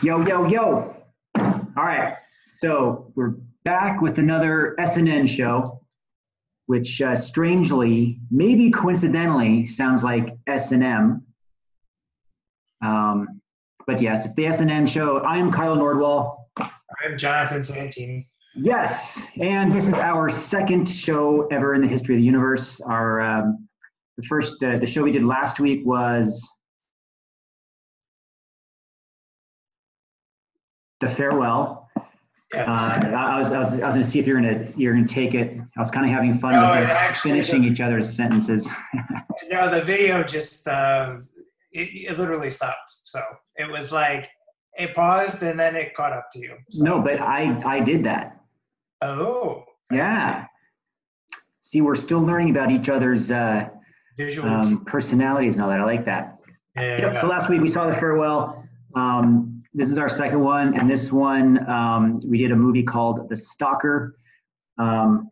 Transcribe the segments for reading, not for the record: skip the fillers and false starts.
Yo, yo, yo. All right. So we're back with another S&N show, which strangely, maybe coincidentally, sounds like S&M. But yes, it's the S&N show. I am Kyle Nordwall. I'm Jonathan Santini. Yes, and this is our second show ever in the history of the universe. The show we did last week was the farewell. Yes. I was going to see if you're gonna take it. I was kind of having fun with us finishing each other's sentences. No, the video just it literally stopped. So it was like it paused and then it caught up to you. So. No, but I did that. Oh. Yeah. See, we're still learning about each other's personalities and all that. I like that. Yeah. Yep. So last week we saw the farewell. This is our second one, and this one we did a movie called The Stalker. And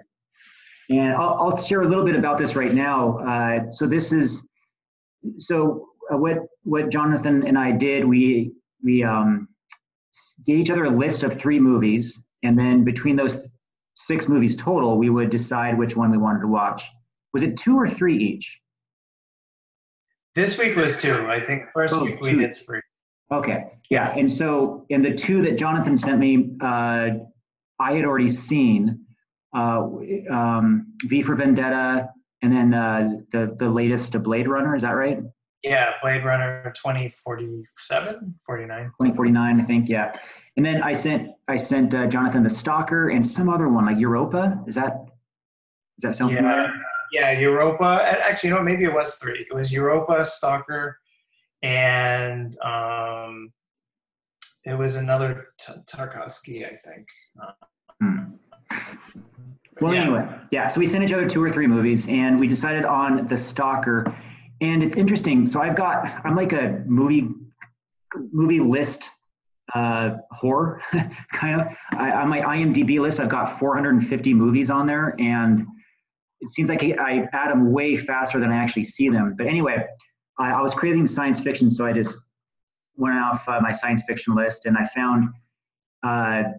I'll share a little bit about this right now. What Jonathan and I did, we gave each other a list of 3 movies, and then between those 6 movies total, we would decide which one we wanted to watch. Was it 2 or 3 each? This week was 2. I think first week we did 3. Okay, yeah, and the 2 that Jonathan sent me, I had already seen, V for Vendetta, and then the latest Blade Runner. Is that right? Yeah, Blade Runner 2047, 49. 2049, I think. Yeah, and then I sent Jonathan The Stalker and some other one like Europa. Does that sound familiar? Yeah, Europa. Actually, you know, maybe it was 3. It was Europa, Stalker, and it was another Tarkovsky, I think. Anyway, yeah. So we sent each other 2 or 3 movies, and we decided on The Stalker. And it's interesting. So I'm like a movie list whore, kind of. On my IMDb list, I've got 450 movies on there, and it seems like I add them way faster than I actually see them. But anyway, I was craving science fiction, so I just went off my science fiction list, and I found, a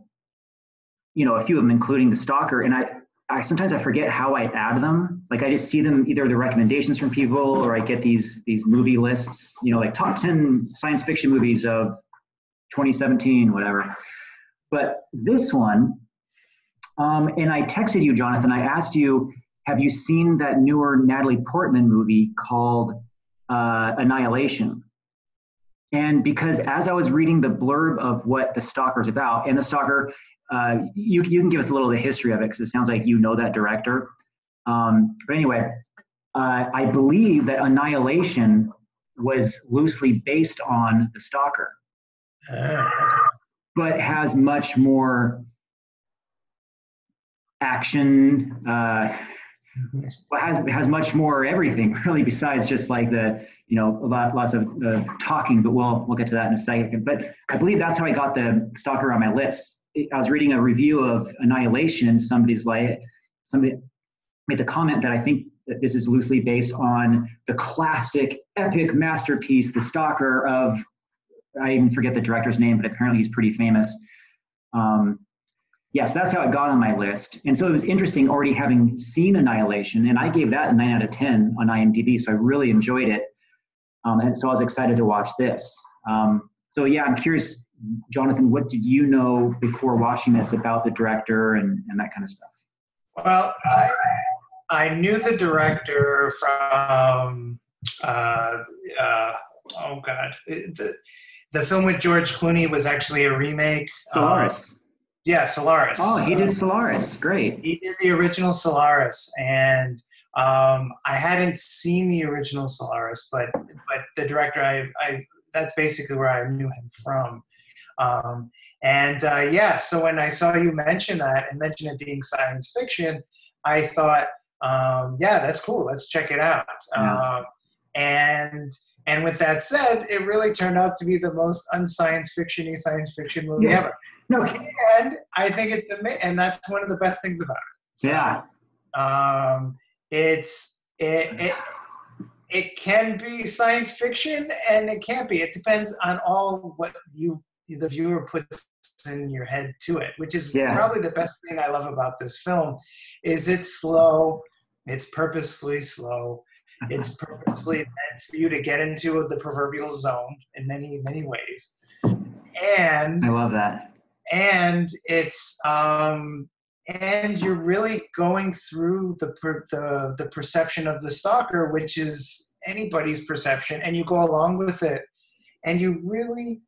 few of them, including The Stalker. And I sometimes I forget how I add them. Like I just see them, either the recommendations from people, or I get these movie lists, like top 10 science fiction movies of 2017, whatever. But this one, and I texted you, Jonathan. I asked you, have you seen that newer Natalie Portman movie called Annihilation? And because as I was reading the blurb of what The Stalker is about, and The Stalker, you can give us a little of the history of it, because it sounds like you know that director. But anyway, I believe that Annihilation was loosely based on The Stalker, but has much more action. Has much more everything really, besides just like the lots of talking. But we'll get to that in a second. But I believe that's how I got The Stalker on my list. I was reading a review of Annihilation. Somebody made the comment that I think that this is loosely based on the classic epic masterpiece, The Stalker, of, I even forget the director's name, but apparently he's pretty famous. Yes, that's how it got on my list. And so it was interesting already having seen Annihilation, and I gave that a 9 out of 10 on IMDb, so I really enjoyed it. And so I was excited to watch this. So yeah, I'm curious, Jonathan, what did you know before watching this about the director and that kind of stuff? Well, I knew the director from, the film with George Clooney was actually a remake. Solaris. Solaris. Oh, he did Solaris. Great. He did the original Solaris, and I hadn't seen the original Solaris, but the director, that's basically where I knew him from. So when I saw you mention that and mention it being science fiction, I thought, that's cool. Let's check it out. Yeah. And with that said, it really turned out to be the most unscience fiction-y science fiction movie ever. No. And I think it's amazing, and that's one of the best things about it. So, it can be science fiction, and it can't be. It depends on all what you the viewer puts in your head to it, which is Yeah. probably the best thing I love about this film. Is it's slow, it's purposefully slow, it's purposefully meant for you to get into the proverbial zone in many ways, and I love that. and it's and you're really going through the perception of the stalker, which is anybody's perception, and you go along with it, and you really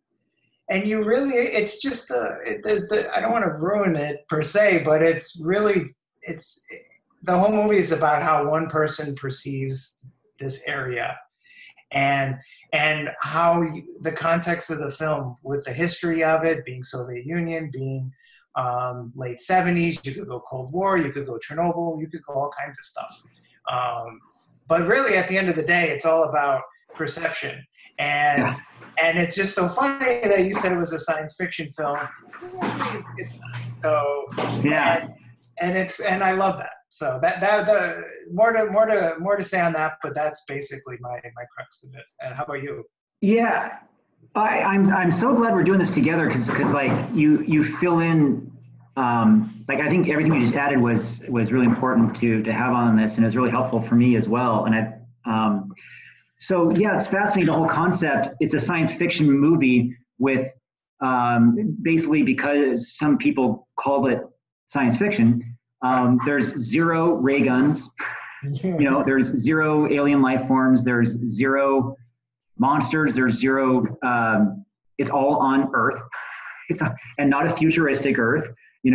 it's just I don't want to ruin it per se, but it's the whole movie is about how one person perceives this area, and how the context of the film with the history of it being Soviet Union, being late 70s, you could go Cold War, you could go Chernobyl, you could go all kinds of stuff. But really, at the end of the day, it's all about perception. And it's just so funny that you said it was a science fiction film. It's not. So Yeah. And I love that. So that more to say on that, but that's basically my crux of it. And how about you? Yeah. I'm so glad we're doing this together because like you fill in like I think everything you just added was really important to have on this, and it was really helpful for me as well. And so yeah, it's fascinating, the whole concept. It's a science fiction movie with basically, because some people called it science fiction, there's zero ray guns, there's zero alien life forms, there's zero monsters, there's zero, it's all on Earth. And not a futuristic Earth, it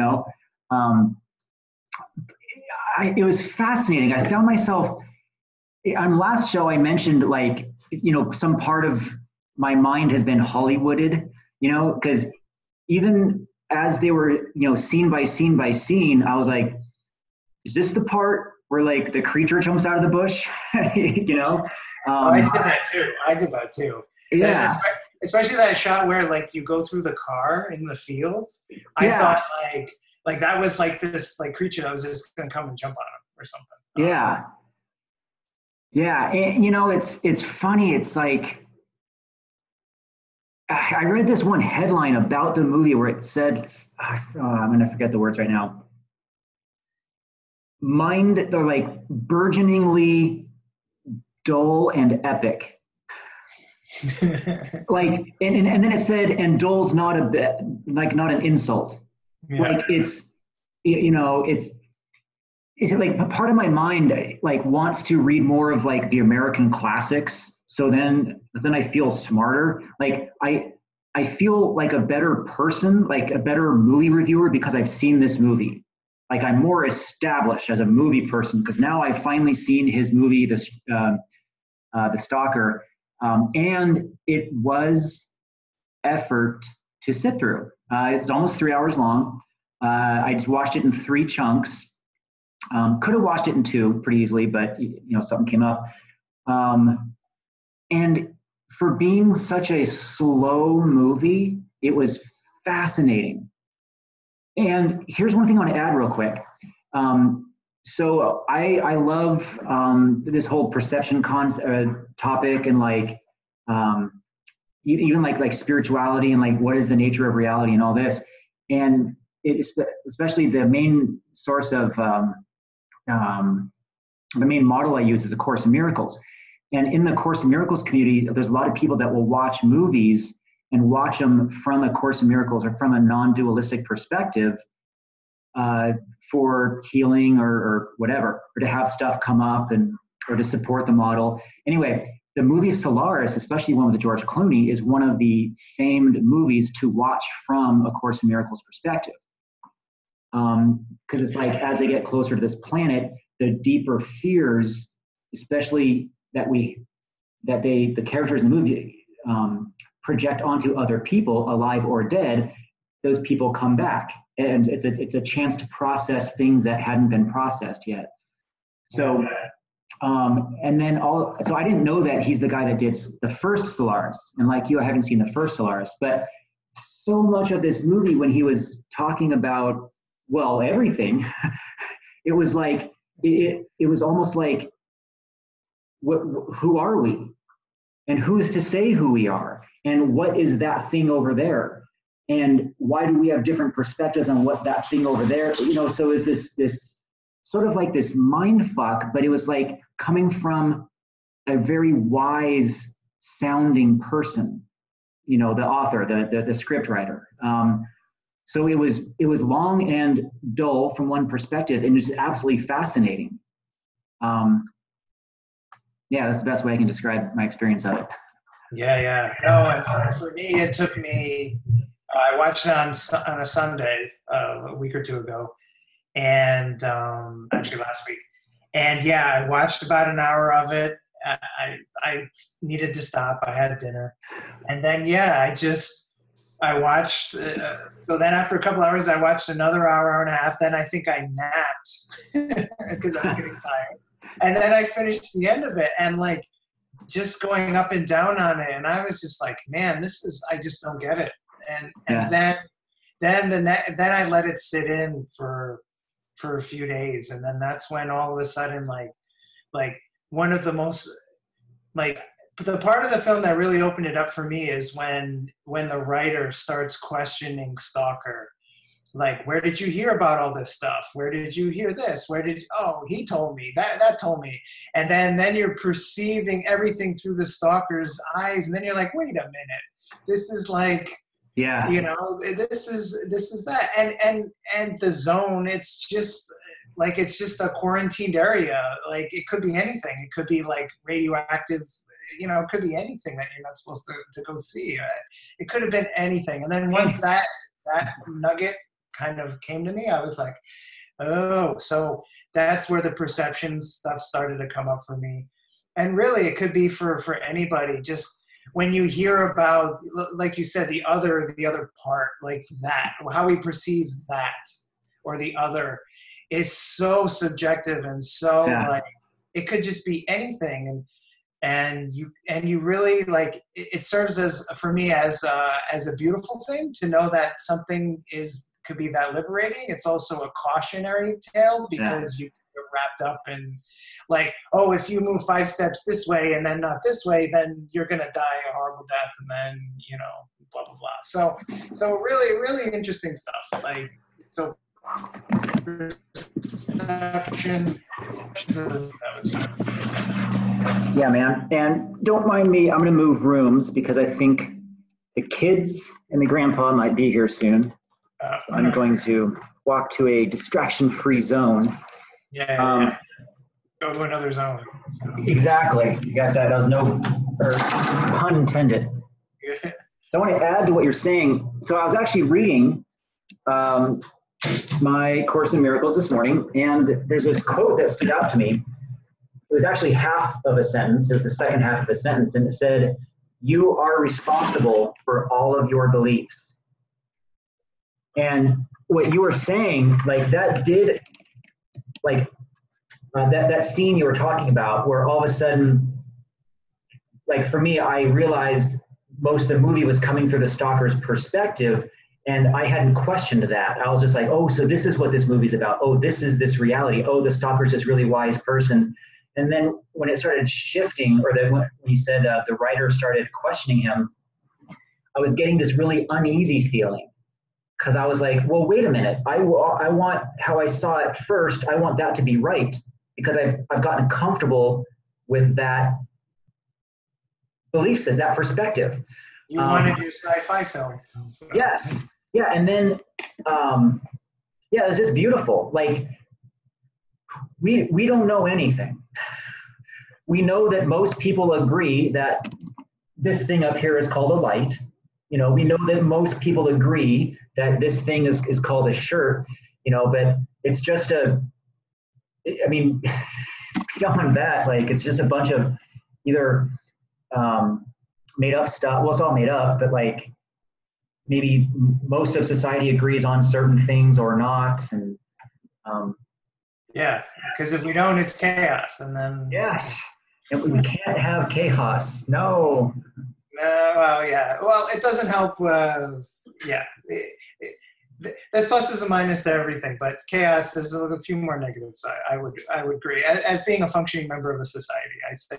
was fascinating. I found myself, on last show I mentioned like, some part of my mind has been Hollywooded, because even as they were, scene by scene by scene, I was like, is this the part where like the creature jumps out of the bush? I did that too. Yeah. Especially that shot where like you go through the car in the field. I thought like that was like this like creature that was just gonna come and jump on him or something. Yeah. Yeah. And it's funny. It's like, I read this one headline about the movie where it said, I'm going to forget the words right now. They're like burgeoningly dull and epic. Like, and then it said, and dull's not a bit, like not an insult. Yeah. Like it's like part of my mind like wants to read more of like the American classics. So then I feel smarter. Like I feel like a better person, like a better movie reviewer because I've seen this movie. Like I'm more established as a movie person because now I've finally seen his movie, the Stalker, and it was effort to sit through. It's almost 3 hours long. I just watched it in 3 chunks. Could have watched it in 2 pretty easily, but something came up. And for being such a slow movie, it was fascinating. And here's one thing I want to add real quick. So I love this whole perception topic and like even like spirituality and like what is the nature of reality and all this. And it's especially the main source of the main model I use is A Course in Miracles. And in the Course in Miracles community, there's a lot of people that will watch movies and watch them from A Course in Miracles or from a non-dualistic perspective for healing or whatever, or to have stuff come up or to support the model. Anyway, the movie Solaris, especially one with George Clooney, is one of the famed movies to watch from A Course in Miracles perspective. Because it's like as they get closer to this planet, the deeper fears, especially the characters in the movie project onto other people, alive or dead, those people come back, and it's a chance to process things that hadn't been processed yet. So, and then so I didn't know that he's the guy that did the first Solaris, and like you, I haven't seen the first Solaris, but so much of this movie when he was talking about everything, it was like it was almost like, who are we? And who's to say who we are? And what is that thing over there? And why do we have different perspectives on what that thing over there, so is this sort of like this mind fuck, but it was like coming from a very wise sounding person, the author, the script writer. So it was long and dull from one perspective, and just absolutely fascinating. Yeah, that's the best way I can describe my experience of it. Yeah. No, and for me, it took me. I watched it on a Sunday a week or two ago, and actually last week. And yeah, I watched about an hour of it. I needed to stop. I had dinner, and then I watched. So then after a couple hours, I watched another hour and a half. Then I think I napped because I was getting tired. And then I finished the end of it, and like just going up and down on it. And I was just like, man, I just don't get it. And then I let it sit in for a few days, and then that's when all of a sudden like one of the most the part of the film that really opened it up for me is when the writer starts questioning Stalker, like, where did you hear about all this stuff? Where did you hear this? He told me that told me. And then you're perceiving everything through the Stalker's eyes, and then you're like, wait a minute, this is like, yeah, this is that. And the zone, it's just a quarantined area. Like, it could be anything. It could be like radioactive, it could be anything that you're not supposed to go see. It could have been anything. And then once that nugget kind of came to me, I was like, oh, so that's where the perception stuff started to come up for me. And really, it could be for anybody. Just when you hear about, like you said, the other part, like that, how we perceive that or the other is so subjective, and so like it could just be anything. And you really, like, it serves as, for me, as a beautiful thing to know that something could be that liberating. It's also a cautionary tale, because you get wrapped up in, like, oh, if you move 5 steps this way and then not this way, then you're gonna die a horrible death, and then blah blah blah. So really, really interesting stuff. Like, so yeah, man. And don't mind me, I'm going to move rooms because I think the kids and the grandpa might be here soon. So I'm going to walk to a distraction-free zone. Yeah. Go to another zone. So. Exactly. You guys, that was no pun intended. So I want to add to what you're saying. So I was actually reading my Course in Miracles this morning, and there's this quote that stood out to me. It was actually half of a sentence. It was the second half of a sentence, and it said, "You are responsible for all of your beliefs." And what you were saying, like, that did, like, that scene you were talking about, where all of a sudden, like, for me, I realized most of the movie was coming through the Stalker's perspective, and I hadn't questioned that. I was just like, oh, so this is what this movie's about. Oh, this is this reality. Oh, the Stalker's this really wise person. And then when it started shifting, or when you said the writer started questioning him, I was getting this really uneasy feeling, because I was like, well, wait a minute. I want how I saw it first. I want that to be right, because I've gotten comfortable with that belief system, that perspective. You wanted your sci-fi film. So. Yes. Yeah. And then, it was just beautiful. Like, we don't know anything. We know that most people agree that this thing up here is called a light. We know that most people agree that this thing is called a shirt, but it's just beyond that, like, it's just a bunch of either made up stuff. Well, it's all made up, but like, maybe most of society agrees on certain things or not. And because if we don't, it's chaos. And then and we can't have chaos. No. Well, yeah. Well, it doesn't help. There's pluses and minuses to everything, but chaos, there's a few more negatives. I would agree. As being a functioning member of a society, I'd say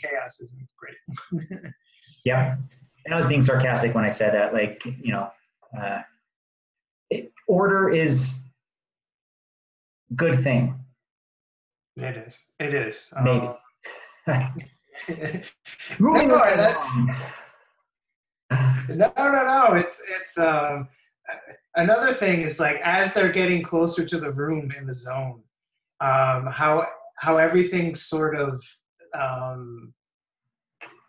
chaos isn't great. Yeah. And I was being sarcastic when I said that. Like, uh, order is good thing. It is. It is. Maybe. No, Moving along. no. It's another thing is like as they're getting closer to the room in the zone, how everything sort of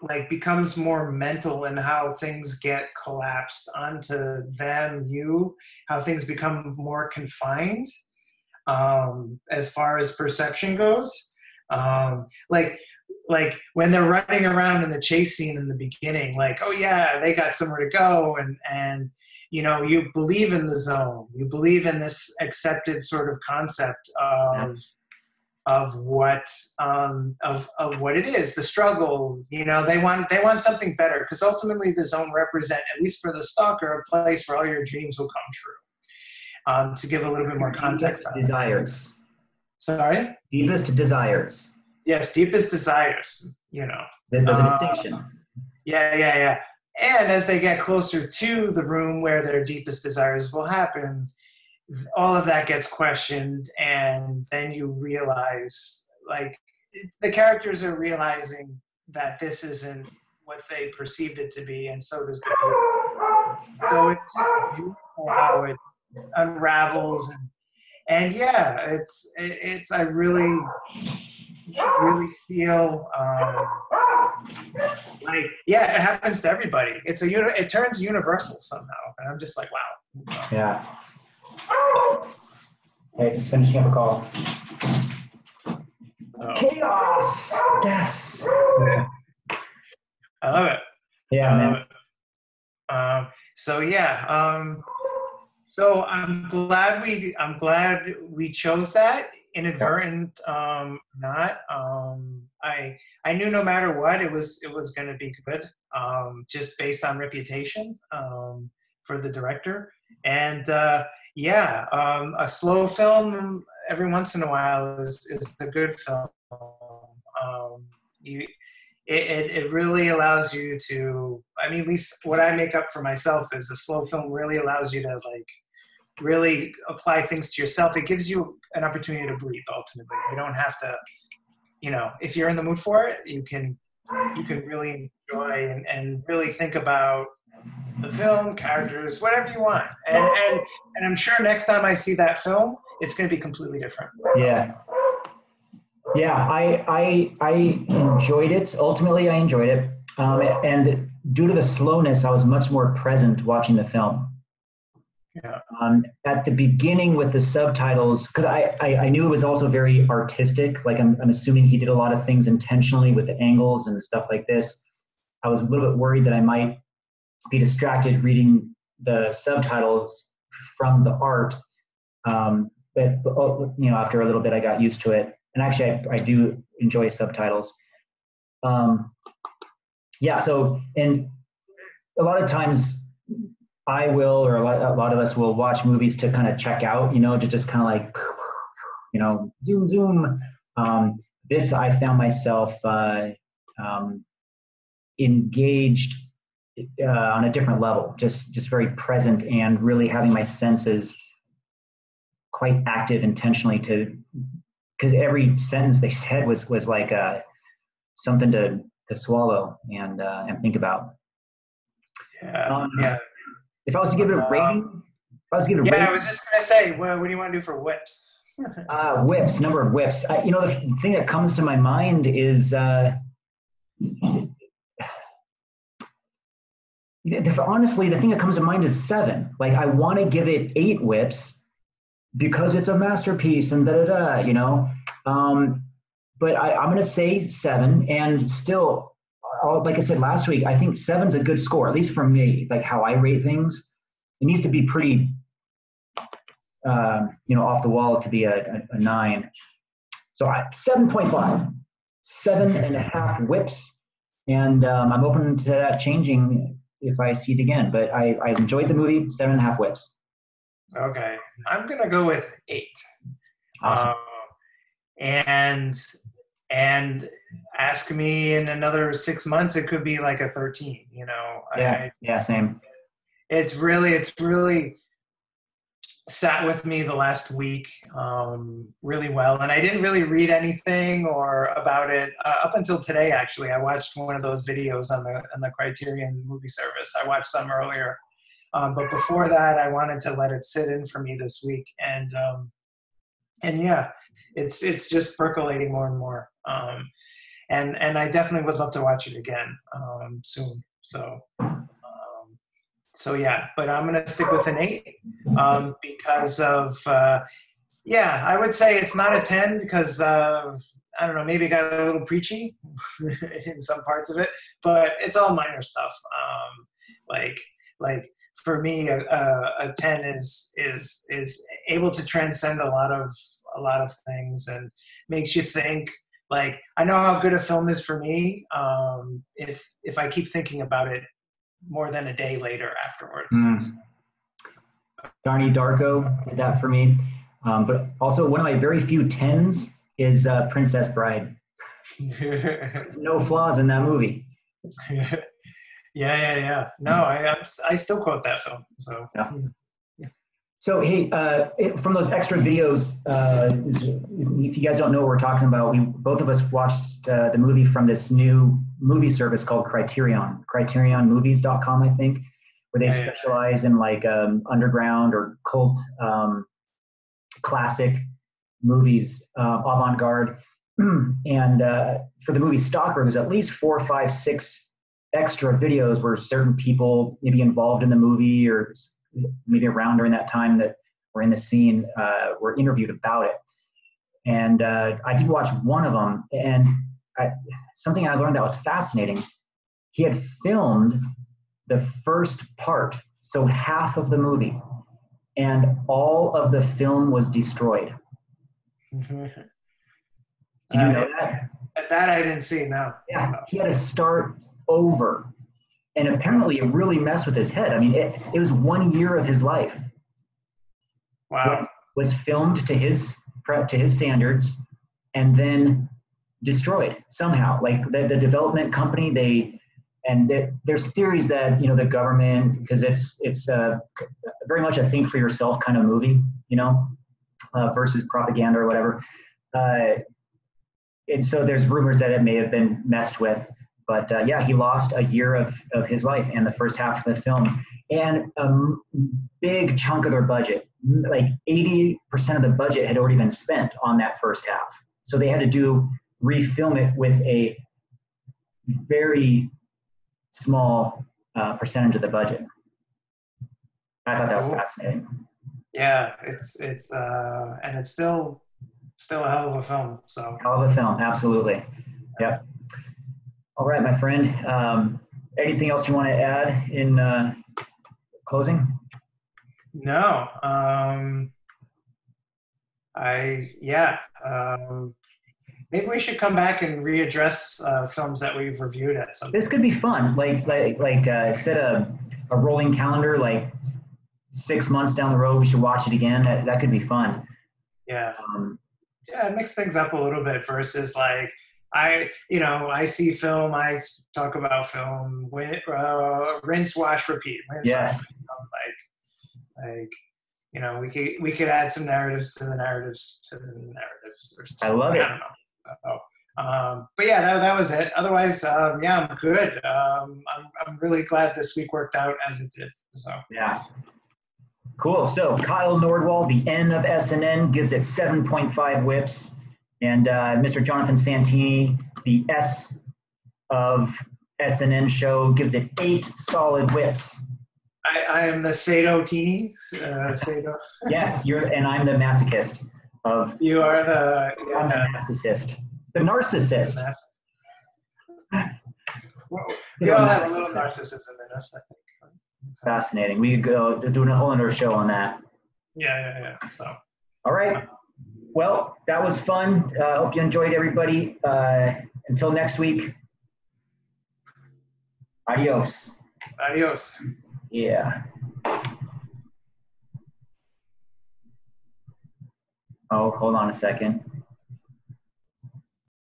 like becomes more mental and how things get collapsed onto them, how things become more confined as far as perception goes. Like when they're running around in the chase scene in the beginning, like, oh yeah, they got somewhere to go, and you know, you believe in the zone, you believe in this accepted sort of concept of what it is, the struggle. You know, they want something better because ultimately the zone represent, at least for the stalker, a place where all your dreams will come true. To give a little bit more context on desires. Sorry? Deepest desires. Yes, deepest desires, you know. There's a distinction. Yeah. And as they get closer to the room where their deepest desires will happen, all of that gets questioned, and then you realize, like, the characters are realizing that this isn't what they perceived it to be, and so does the viewer. So it's just beautiful how it unravels, and yeah, it's I really feel like, yeah, it happens to everybody. It turns universal somehow, and I'm just like, wow. Yeah. Hey, just finishing up a call. Oh. Chaos. Yes. I love it. Yeah, man. So yeah. So I'm glad we chose that. Inadvertent, not. I knew no matter what it was going to be good, just based on reputation for the director. And yeah, a slow film every once in a while is a good film. It really allows you to, I mean, at least what I make up for myself is a slow film really allows you to like really apply things to yourself. It gives you an opportunity to breathe. Ultimately, you don't have to, you know, if you're in the mood for it, you can really enjoy and really think about the film, characters, whatever you want. And I'm sure next time I see that film, it's going to be completely different. Yeah. Yeah, I enjoyed it. Ultimately, I enjoyed it. And due to the slowness, I was much more present watching the film. Yeah. At the beginning with the subtitles, because I knew it was also very artistic. Like I'm assuming he did a lot of things intentionally with the angles and stuff like this. I was a little bit worried that I might be distracted reading the subtitles from the art. But you know, after a little bit, I got used to it. And actually, I do enjoy subtitles. Yeah. So, and a lot of times, I will, or a lot of us will watch movies to kind of check out, you know, to just kind of like, you know, zoom. This, I found myself engaged on a different level, just very present and really having my senses quite active intentionally because every sentence they said was like something to swallow and think about. Yeah. Yeah. If I was to give it a rating, I was just gonna say, what do you want to do for whips? Whips, number of whips. You know, the thing that comes to my mind is honestly, the thing that comes to mind is 7. Like, I want to give it 8 whips because it's a masterpiece and you know. But I'm going to say 7, and still, like I said last week, I think 7's a good score, at least for me. Like how I rate things, it needs to be pretty, you know, off the wall to be a 9. So 7.5, 7.5 whips, and I'm open to that changing if I see it again. But I enjoyed the movie. 7.5 whips. Okay, I'm gonna go with 8. Awesome. And ask me in another 6 months, it could be like a 13. You know. Yeah. Same. it's really sat with me the last week really well. And I didn't really read anything or about it up until today. Actually, I watched one of those videos on the Criterion movie service. I watched some earlier, but before that, I wanted to let it sit in for me this week. And yeah, it's just percolating more and more. And I definitely would love to watch it again soon. So yeah, but I'm going to stick with an 8 because of, I would say it's not a 10 because, I don't know, maybe it got a little preachy in some parts of it, but it's all minor stuff. Like for me, a 10 is able to transcend a lot of things and makes you think. Like, I know how good a film is for me if I keep thinking about it more than a day later afterwards. Donnie Darko did that for me. But also one of my very few 10s is Princess Bride. There's no flaws in that movie. Yeah. No, I still quote that film. So. Yeah. So hey, from those extra videos, if you guys don't know what we're talking about, both of us watched the movie from this new movie service called Criterion, CriterionMovies.com, I think, where they specialize in like underground or cult classic movies, avant-garde. And for the movie Stalker, there's at least 4, 5, 6 extra videos where certain people maybe involved in the movie or maybe around during that time that were in the scene were interviewed about it. And I did watch one of them, and something I learned that was fascinating. He had filmed the first part, so half of the movie, and all of the film was destroyed. Did you know that? That I didn't see, no. Yeah, he had to start over. And apparently it really messed with his head. I mean, it was 1 year of his life. Wow. Was filmed to his standards and then destroyed somehow. Like the development company, there's theories that, the government, because it's very much a think for yourself kind of movie, versus propaganda or whatever. And so there's rumors that it may have been messed with. But he lost a year of his life and the first half of the film. And a big chunk of their budget, like 80% of the budget had already been spent on that first half. So they had to refilm it with a very small percentage of the budget. I thought that was fascinating. Yeah, it's and it's still a hell of a film. So hell of a film, absolutely. Yep. All right, my friend. Anything else you want to add in closing? No. Maybe we should come back and readdress films that we've reviewed at some point. This could be fun. Like set a rolling calendar. Like 6 months down the road, we should watch it again. That could be fun. Yeah. Mix things up a little bit versus like. I see film. I talk about film. Rinse, wash, repeat. Yes. We could add some narratives to the narratives I love it. I don't know. So, but yeah, that was it. Otherwise, I'm good. I'm really glad this week worked out as it did. So yeah. Cool. So Kyle Nordwall, the N of S&N, gives it 7.5 whips. And Mr. Jonathan Santini, the S of S&N Show, gives it 8 solid whips. I am the Sato-tini. Sato. Yes, and I'm the masochist. You are I'm the narcissist. The narcissist. We all have a little narcissism in us, I think. Fascinating. We could go doing a whole other show on that. Yeah. So. All right. Well, that was fun. I hope you enjoyed, everybody. Until next week, adios. Adios. Yeah. Oh, hold on a second.